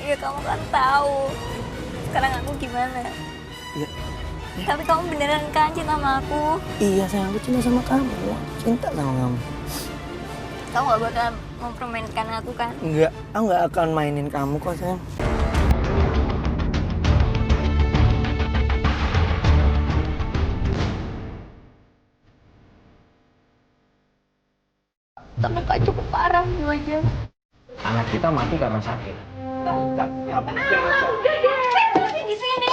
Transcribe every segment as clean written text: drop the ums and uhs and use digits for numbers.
Ya kamu kan tahu sekarang aku gimana. Iya. Tapi kamu beneran kan cinta sama aku? Iya sayang, aku cinta sama kamu. Cinta sama kamu. Kamu gak bakal mempermainkan aku kan? Enggak, aku nggak akan mainin kamu kok sayang. Terluka cukup parah 2 jam. Anak kita mati karena sakit. Udah deh, di sini.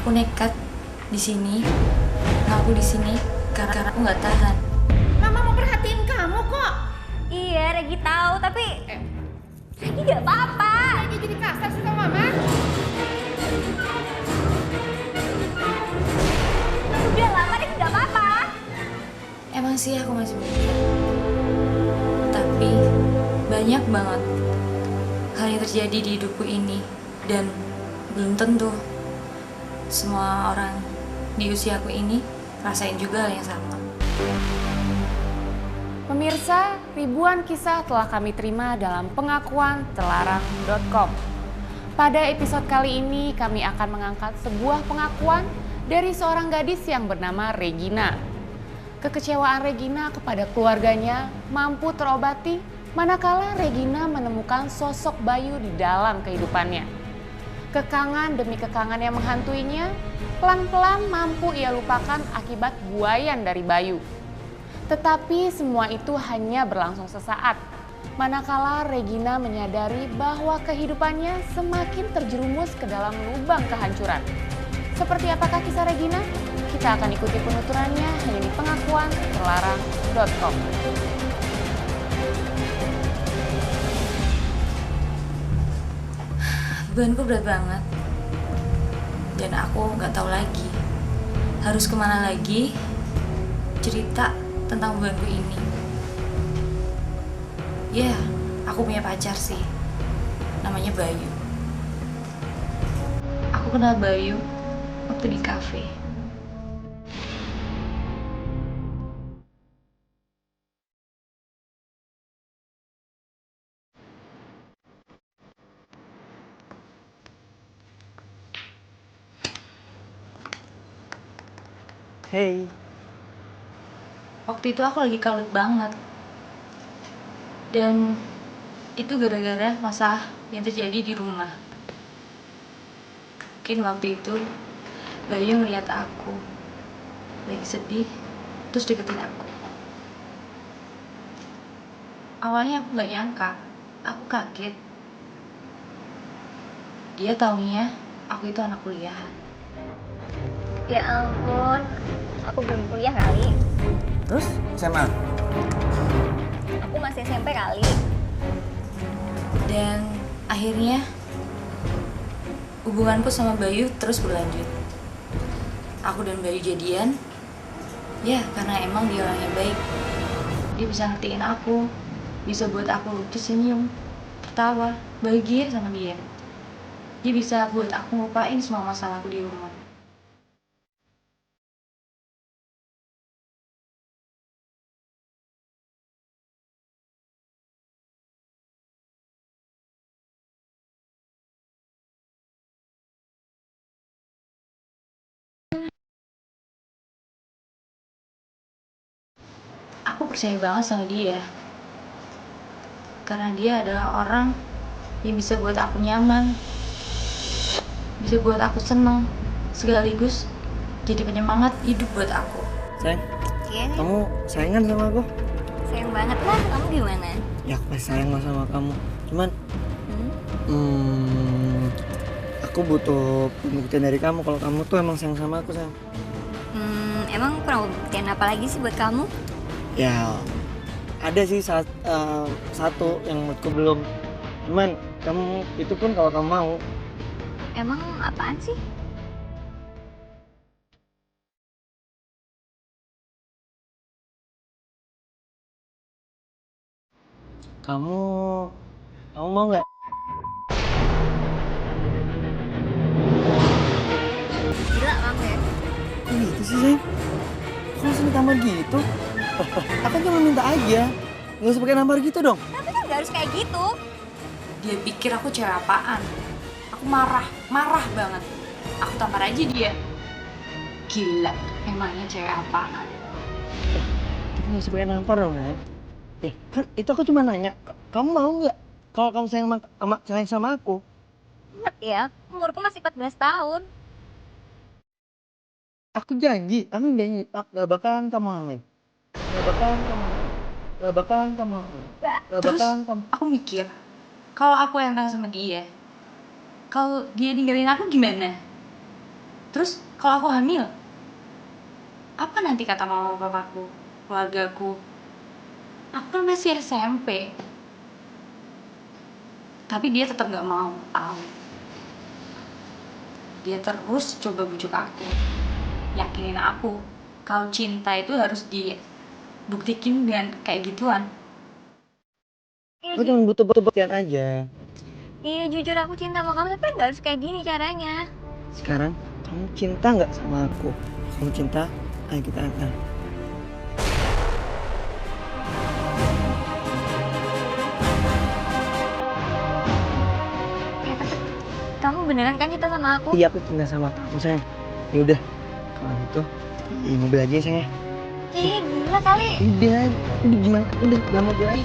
Aku nekat di sini, ngaku di sini karena aku nggak tahan. Mama mau perhatiin kamu kok. Iya, Regi tahu, tapi Regi gak apa-apa. Lagi jadi kasar sih sama Mama. Udah lama Regi gak apa-apa. Emang sih aku masih muda, tapi banyak banget hal yang terjadi di hidupku ini dan belum tentu semua orang di usiaku ini rasain juga hal yang sama. Pemirsa, ribuan kisah telah kami terima dalam pengakuan telarang.com. Pada episode kali ini kami akan mengangkat sebuah pengakuan dari seorang gadis yang bernama Regina. Kekecewaan Regina kepada keluarganya mampu terobati manakala Regina menemukan sosok Bayu di dalam kehidupannya. Kekangan demi kekangan yang menghantuinya, pelan-pelan mampu ia lupakan akibat buayan dari Bayu. Tetapi semua itu hanya berlangsung sesaat, manakala Regina menyadari bahwa kehidupannya semakin terjerumus ke dalam lubang kehancuran. Seperti apakah kisah Regina? Kita akan ikuti penuturannya hanya di pengakuan telarang.com. Bebanku berat banget dan aku nggak tahu lagi harus kemana lagi cerita tentang bebanku ini. Ya, aku punya pacar sih, namanya Bayu. Aku kenal Bayu waktu di kafe. Hey. Waktu itu aku lagi kalut banget. Dan itu gara-gara masalah yang terjadi di rumah. Mungkin waktu itu Bayu ngeliat aku lagi sedih, terus deketin aku. Awalnya aku gak nyangka, aku kaget. Dia taunya aku itu anak kuliahan. Ya ampun, aku belum kuliah kali. Terus SMA? Aku masih SMP kali. Dan akhirnya hubunganku sama Bayu terus berlanjut. Aku dan Bayu jadian, ya karena emang dia orangnya baik. Dia bisa ngertiin aku, bisa buat aku tersenyum, tertawa, bahagia sama dia. Dia bisa buat aku ngelupain semua masalahku di rumah. Aku percaya banget sama dia. Karena dia adalah orang yang bisa buat aku nyaman, bisa buat aku senang, sekaligus jadi penyemangat hidup buat aku. Sayang, Iya nih. kamu saingan sama aku? Sayang banget lah, kamu gimana? Ya aku pasti sayang lah sama kamu. Cuman, aku butuh pembuktian dari kamu kalau kamu tuh emang sayang sama aku, sayang. Emang kurang buktian apa lagi sih buat kamu? Ya, ada sih satu yang menurutku belum. Cuman, kamu itu pun kalau kamu mau. Emang apaan sih? Kamu mau nggak? Gila kamu ya? Kok gitu sih, sayang? Kok langsung ditambah gitu? Aku cuma minta aja. Nggak usah pakai nampar gitu dong. Tapi kan gak harus kayak gitu. Dia pikir aku cewek apaan? Aku marah banget. Aku tampar aja dia. Gila, emangnya cewek apaan? Tapi nggak usah pakai nampar dong, Nay. Kan itu aku cuma nanya, kamu mau nggak kalau kamu sayang sama aku? Ingat ya, umurku masih 14 tahun. Aku janji, gak bakalan kamu hamil. Gak bakalan kamu hamil. Gak bakalan kamu hamil. Gak Terus bakalan kamu. aku mikir, kalau aku yang tahu sama dia, kalau dia ninggalin aku gimana? Terus kalau aku hamil, apa nanti kata mama papaku, keluargaku? Aku kan masih SMP. Tapi dia tetap gak mau tahu. Dia terus coba bujuk aku, yakinin aku kalau cinta itu harus dibuktikin dengan kayak gituan. Aku cuma butuh buktian aja. Iya jujur aku cinta sama kamu, tapi gak harus kayak gini caranya. Sekarang, kamu cinta nggak sama aku? Kamu cinta, ayo kita angkat. Ya tapi kamu beneran kan cinta sama aku? Iya, aku cinta sama kamu, sayang. Ya udah, kalau gitu, di mobil aja ya, sayang ya. Gila kali. Udah gimana? Udah, dalam mobil aja.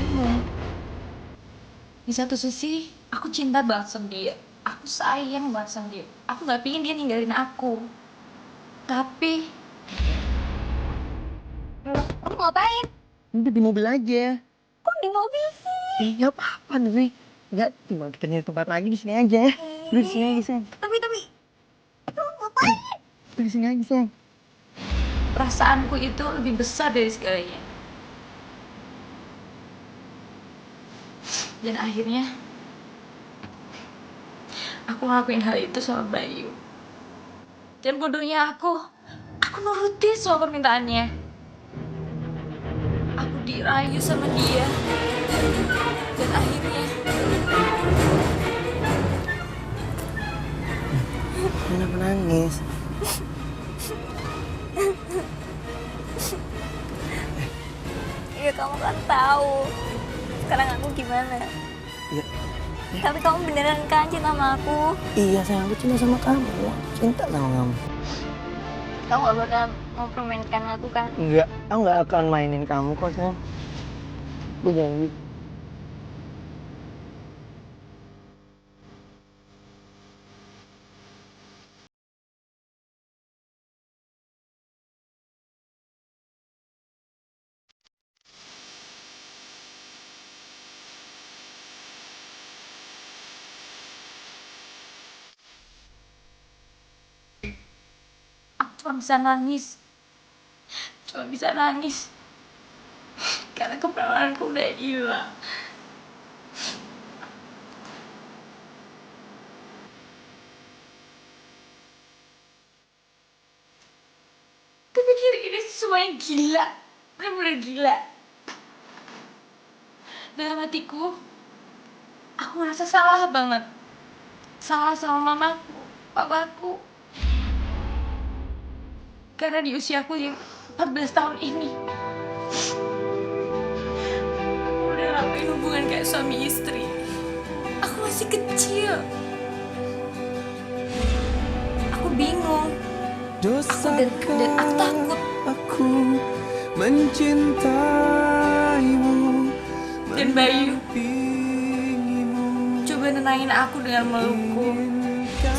Di satu sisi, aku cinta banget sama dia. Aku sayang banget sama dia. Aku gak pingin dia ninggalin aku. Tapi, Kamu ngapain? Udah di mobil aja. Kok di mobil sih? Nggak apa-apa nih. Nggak, cuma kita nyari tempat lagi di sini aja ya. Udah di sini aja, sayang. Tapi kamu ngapain? Udah di sini aja, sayang. perasaanku itu lebih besar dari segalanya. Dan akhirnya, aku ngelakuin hal itu sama Bayu. Dan bodohnya aku nurutin semua permintaannya. Aku dirayu sama dia. Dan akhirnya, Kenapa nangis? Iya kamu kan tahu sekarang aku gimana. Iya. Tapi kamu beneran kan cinta sama aku? Iya, sayang, aku cinta sama kamu. Cinta sama kamu. Kamu gak bakal mempermainkan aku kan? Enggak, aku nggak akan mainin kamu kok, sayang. Aku janji. aku cuma bisa nangis. Karena keperawaanku udah hilang. Aku pikir ini semuanya gila. Bener-bener gila. Dalam hatiku, aku merasa salah banget. Salah sama mamaku, papaku. Karena di usiaku yang 14 tahun ini, aku udah ngelakuin hubungan kayak suami istri. Aku masih kecil. Aku bingung. Dan aku takut. Aku mencintaimu. Dan Bayu coba nenangin aku dengan melukku.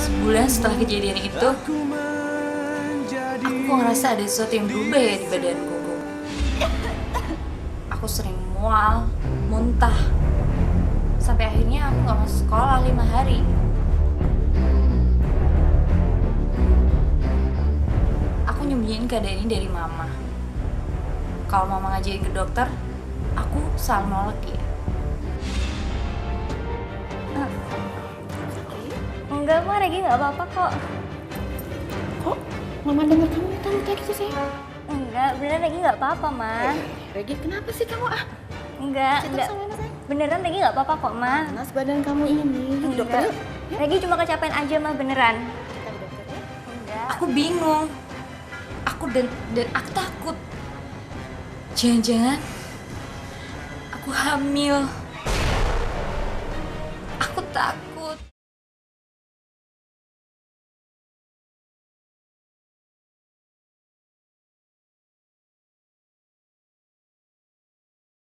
Sebulan setelah kejadian itu, aku kok ngerasa ada sesuatu yang berubah ya di badanku. aku sering mual, muntah. Sampai akhirnya aku gak masuk sekolah 5 hari. Aku nyembunyiin keadaan ini dari mama. Kalau mama ngajarin ke dokter, aku selalu nolak ya. Enggak, Ma, Regi nggak apa-apa kok. Kok mama dengar kamu minta gitu sih? Enggak, beneran Regi nggak apa-apa, Ma. Regi, kenapa sih kamu Enggak. Beneran Regi nggak apa-apa kok, Ma. panas badan kamu ini? Enggak. Regi cuma kecapean aja, Ma, beneran. Enggak. Aku bingung. Dan aku takut. Jangan-jangan aku hamil. Aku takut.